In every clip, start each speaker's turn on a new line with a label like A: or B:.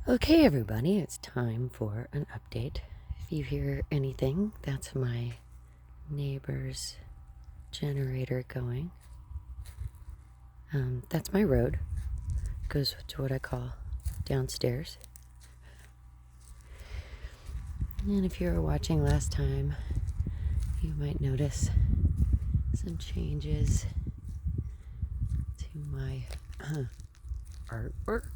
A: Okay, everybody, it's time for an update. If you hear anything, that's my neighbor's generator going. That's my road. Goes to what I call downstairs. And if you were watching last time, you might notice some changes to my artwork.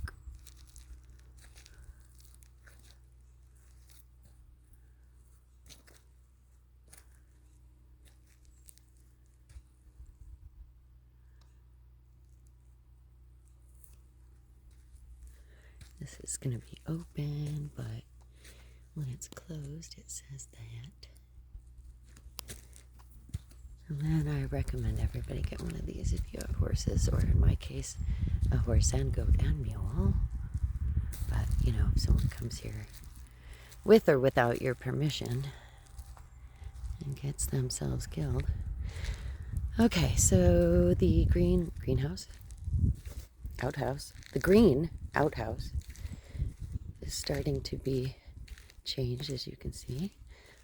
A: This is going to be open, but when it's closed, it says that. And then I recommend everybody get one of these if you have horses, or in my case, a horse and goat and mule. But, if someone comes here with or without your permission and gets themselves killed. Okay, so the green outhouse is starting to be changed, as you can see.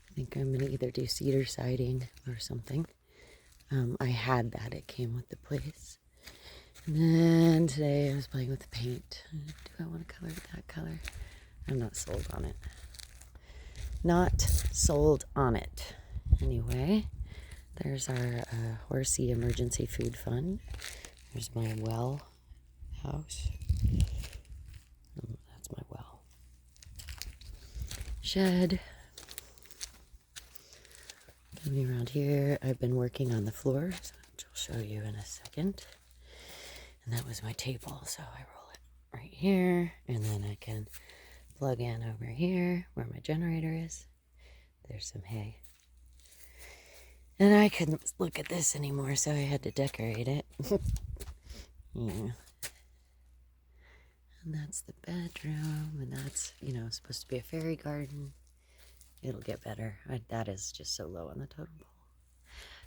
A: I think I'm going to either do cedar siding or something. I had that. It came with the place. And then today I was playing with the paint. Do I want to color it that color? I'm not sold on it. Not sold on it. Anyway, there's our horsey emergency food fund. There's my well house. That's my well. Shed. Coming around here, I've been working on the floor, which I'll show you in a second. And that was my table, so I roll it right here, and then I can plug in over here where my generator is. There's some hay. And I couldn't look at this anymore, so I had to decorate it. Yeah. And that's the bedroom, and that's, supposed to be a fairy garden. It'll get better. That is just so low on the totem pole.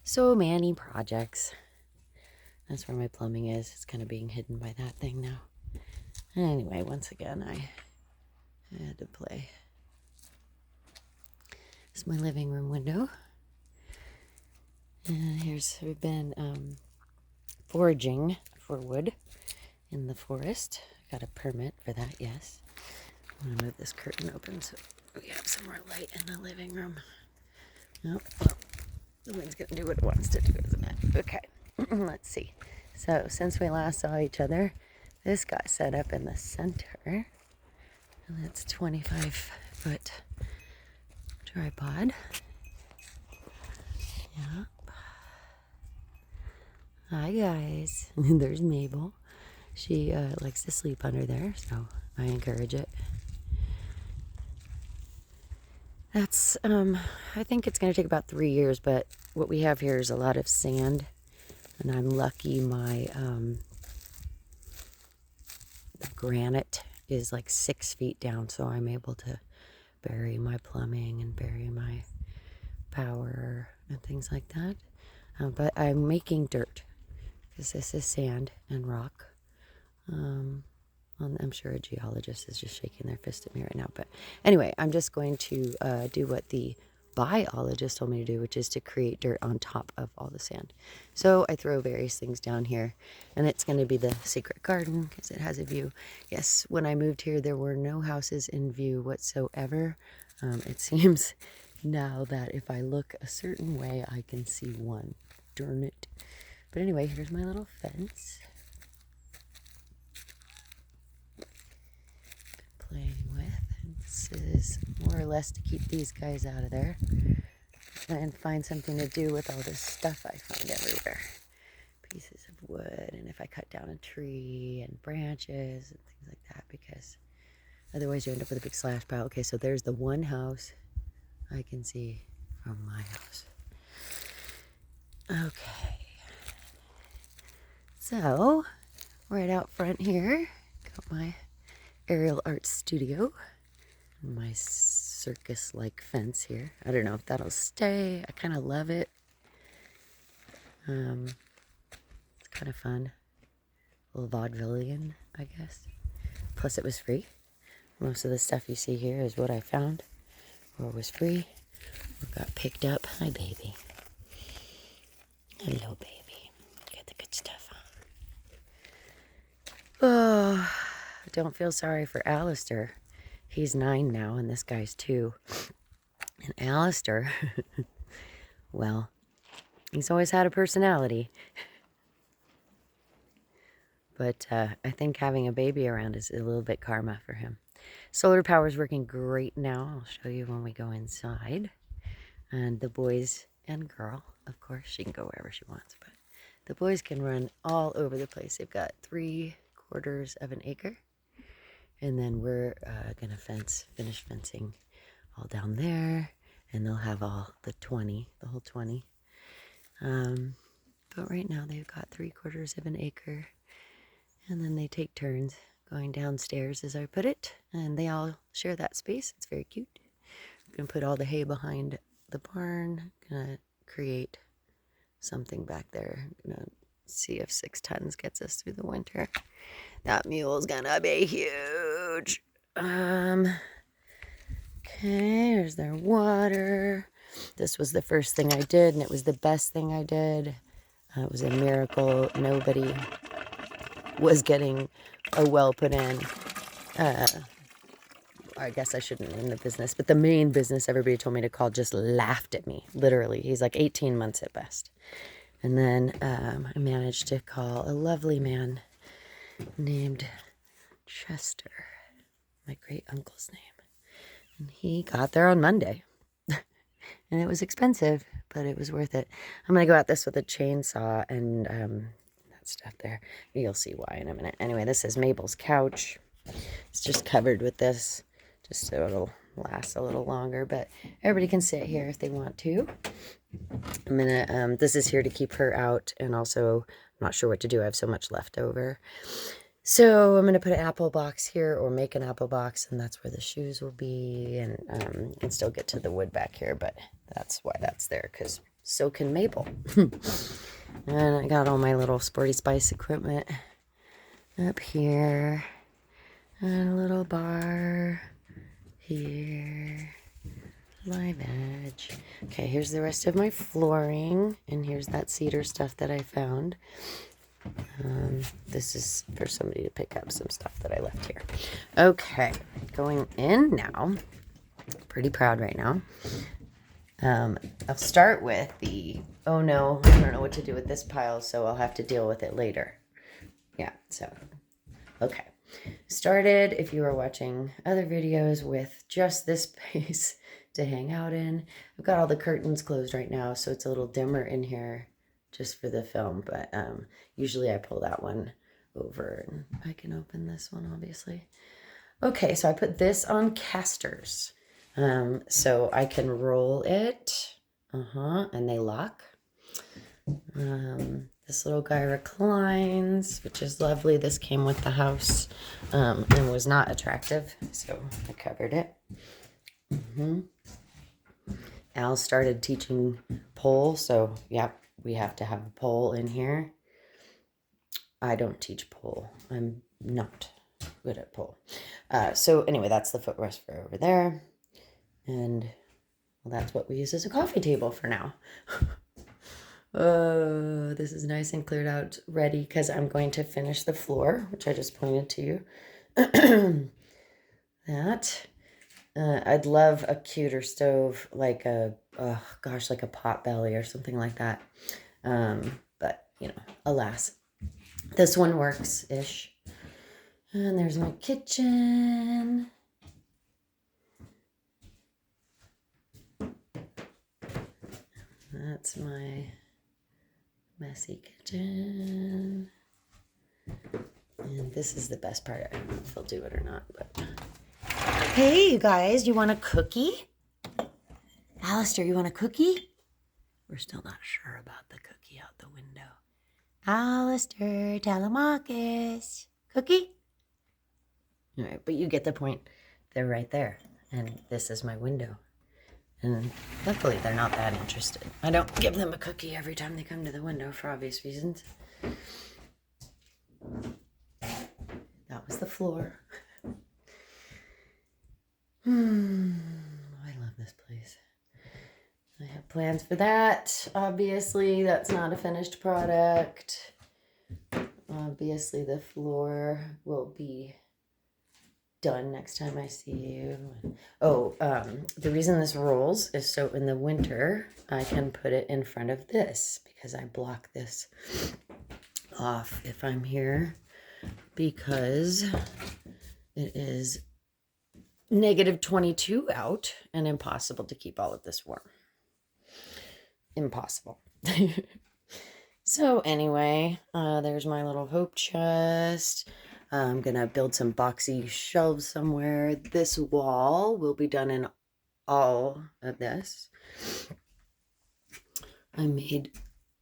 A: So many projects. That's where my plumbing is. It's kind of being hidden by that thing now. Anyway, once again, I had to play. This is my living room window. And we've been foraging for wood in the forest. Got a permit for that, yes. I'm going to move this curtain open so we have some more light in the living room. Nope. Well, the wind's going to do what it wants to do, isn't it? Okay. Let's see. So, since we last saw each other, this got set up in the center. And that's 25-foot tripod. Yeah. Hi, guys. There's Mabel. She likes to sleep under there, so I encourage it. That's, I think it's going to take about 3 years, but what we have here is a lot of sand, and I'm lucky my the granite is like 6 feet down, so I'm able to bury my plumbing and bury my power and things like that. But I'm making dirt, because this is sand and rock. I'm sure a geologist is just shaking their fist at me right now. But anyway, I'm just going to do what the biologist told me to do, which is to create dirt on top of all the sand. So I throw various things down here, and it's going to be the secret garden because it has a view. Yes, when I moved here, there were no houses in view whatsoever. It seems now that if I look a certain way, I can see one. Darn it. But anyway, here's my little fence. Playing with. This is more or less to keep these guys out of there and find something to do with all this stuff I find everywhere. Pieces of wood, and if I cut down a tree and branches and things like that, because otherwise you end up with a big slash pile. Okay, so there's the one house I can see from my house. Okay. So, right out front here, got my aerial art studio. My circus-like fence here. I don't know if that'll stay. I kind of love it. It's kind of fun. A little vaudevillian, I guess. Plus it was free. Most of the stuff you see here is what I found or was free or got picked up. Hi, baby. Hello, baby. Got the good stuff, huh? Oh, don't feel sorry for Alistair. He's 9 now, and this guy's 2. And Alistair, well, he's always had a personality. But I think having a baby around is a little bit karma for him. Solar power is working great now. I'll show you when we go inside. And the boys and girl, of course, she can go wherever she wants, but the boys can run all over the place. They've got 3/4 of an acre. And then we're going to finish fencing all down there. And they'll have all the whole 20. But right now they've got 3/4 of an acre. And then they take turns going downstairs, as I put it. And they all share that space. It's very cute. I'm going to put all the hay behind the barn. Going to create something back there. I'm going to see if 6 tons gets us through the winter. That mule's going to be huge. Okay, there's their water. This was the first thing I did, and it was the best thing I did. It was a miracle. Nobody was getting a well put in. I guess I shouldn't name the business, but the main business everybody told me to call just laughed at me. Literally, he's like 18 months at best. And then I managed to call a lovely man named Chester, my great uncle's name. And he got there on Monday. And it was expensive, but it was worth it. I'm going to go at this with a chainsaw and that stuff there. You'll see why in a minute. Anyway, this is Mabel's couch. It's just covered with this, just so it'll last a little longer. But everybody can sit here if they want to. I'm going to, this is here to keep her out. And also, I'm not sure what to do. I have so much left over. So I'm going to put an apple box here, or make an apple box, and that's where the shoes will be. And you can still get to the wood back here, but that's why that's there, because so can Mabel. And I got all my little Sporty Spice equipment up here. And a little bar here. Live edge. Okay, here's the rest of my flooring. And here's that cedar stuff that I found. This is for somebody to pick up some stuff that I left here. Okay, going in now. Pretty proud right now. I'll start with the, oh no, I don't know what to do with this pile, so I'll have to deal with it later. Yeah, so, okay. Started, if you were watching other videos, with just this space to hang out in. I've got all the curtains closed right now, so it's a little dimmer in here just for the film, but usually I pull that one over, and I can open this one, obviously. Okay, so I put this on casters. So I can roll it, and they lock. This little guy reclines, which is lovely. This came with the house, and was not attractive, so I covered it. Al started teaching pole, so yeah, we have to have a pole in here. I don't teach pole. I'm not good at pole. So anyway, that's the footrest for over there. And well, that's what we use as a coffee table for now. Oh, this is nice and cleared out, ready, because I'm going to finish the floor, which I just pointed to you. That. I'd love a cuter stove, like a, oh gosh, like a pot belly or something like that. But, you know, alas. This one works-ish. And there's my kitchen. That's my messy kitchen. And this is the best part. I don't know if they'll do it or not, but... Hey, you guys, you want a cookie? Alistair, you want a cookie? We're still not sure about the cookie out the window. Alistair, Telemachus. Cookie? All right, but you get the point. They're right there. And this is my window. And luckily, they're not that interested. I don't give them a cookie every time they come to the window for obvious reasons. That was the floor. I love this place. I have plans for that. Obviously, that's not a finished product. Obviously, the floor will be done next time I see you. Oh, the reason this rolls is so in the winter I can put it in front of this because I block this off if I'm here because it is -22 out and impossible to keep all of this warm. Impossible. So anyway, there's my little hope chest. I'm gonna build some boxy shelves somewhere. This wall will be done in all of this. I made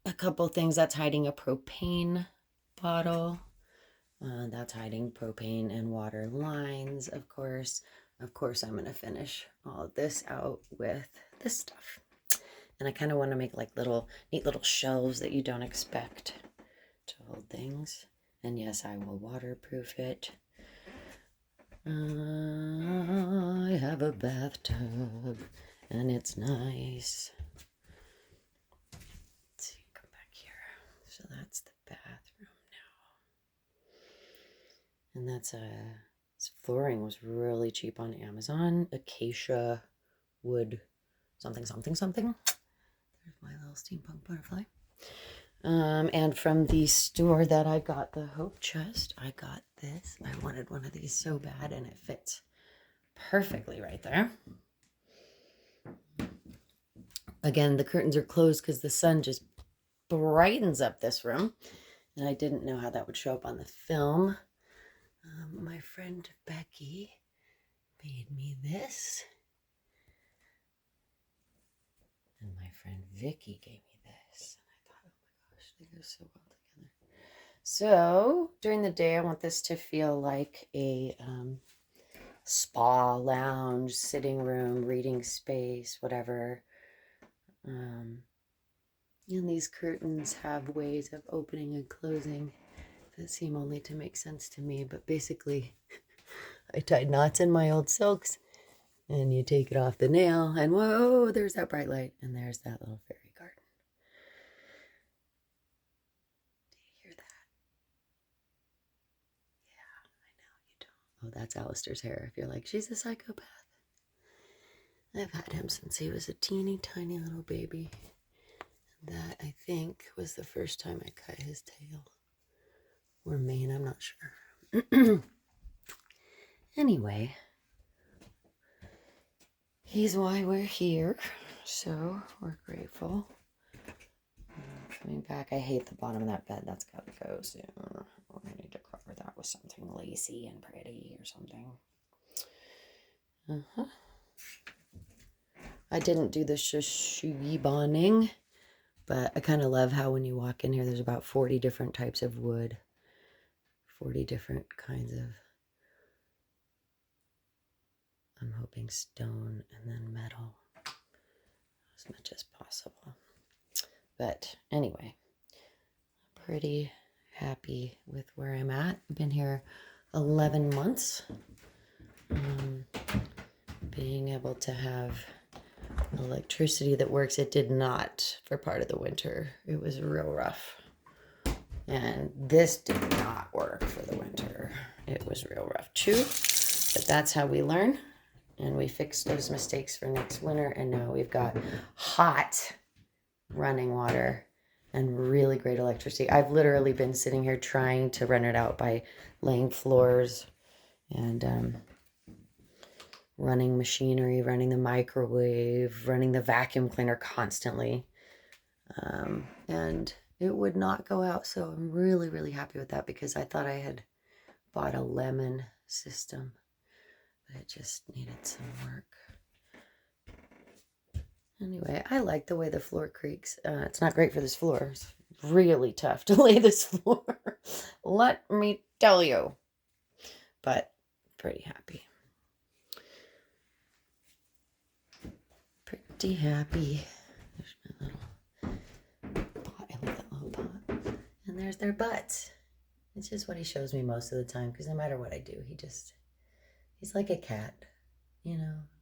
A: a couple things. That's hiding a propane bottle. That's hiding propane and water lines, of course. Of course, I'm gonna finish all of this out with this stuff. And I kind of want to make like neat little shelves that you don't expect to hold things. And yes, I will waterproof it. I have a bathtub and it's nice. Let's see, come back here. So that's the bathroom now. And that's this flooring was really cheap on Amazon. Acacia wood something. There's my little steampunk butterfly. And from the store that I got the Hope Chest, I got this. I wanted one of these so bad, and it fits perfectly right there. Again, the curtains are closed because the sun just brightens up this room, and I didn't know how that would show up on the film. My friend Becky made me this, and my friend Vicky gave me this. They go so well together. So during the day, I want this to feel like a spa lounge, sitting room, reading space, whatever. And these curtains have ways of opening and closing that seem only to make sense to me. But basically, I tied knots in my old silks, and you take it off the nail, and whoa, there's that bright light, and there's that little fairy garden. Oh, that's Alistair's hair. If you're like, she's a psychopath. I've had him since he was a teeny tiny little baby. That, I think, was the first time I cut his tail. Or mane, I'm not sure. Anyway, he's why we're here. So, we're grateful. Coming back, I hate the bottom of that bed. That's got to go soon. I need to cover that with something lacy and pretty or something. I didn't do the shishibaning, but I kind of love how when you walk in here, there's about 40 different types of wood, 40 different kinds of, I'm hoping stone and then metal, as much as possible. But anyway, pretty happy with where I'm at. I've been here 11 months. Being able to have electricity that works. It did not for part of the winter. It was real rough. And this did not work for the winter. It was real rough too. But that's how we learn. And we fixed those mistakes for next winter. And now we've got hot running water and really great electricity. I've literally been sitting here trying to run it out by laying floors and running machinery, running the microwave, running the vacuum cleaner constantly. And it would not go out. So I'm really, really happy with that because I thought I had bought a lemon system, but it just needed some work. Anyway, I like the way the floor creaks. It's not great for this floor. It's really tough to lay this floor. Let me tell you. But pretty happy. Pretty happy. There's my little pot. I love that little pot. And there's their butts. It's just what he shows me most of the time because no matter what I do, he's like a cat. you know,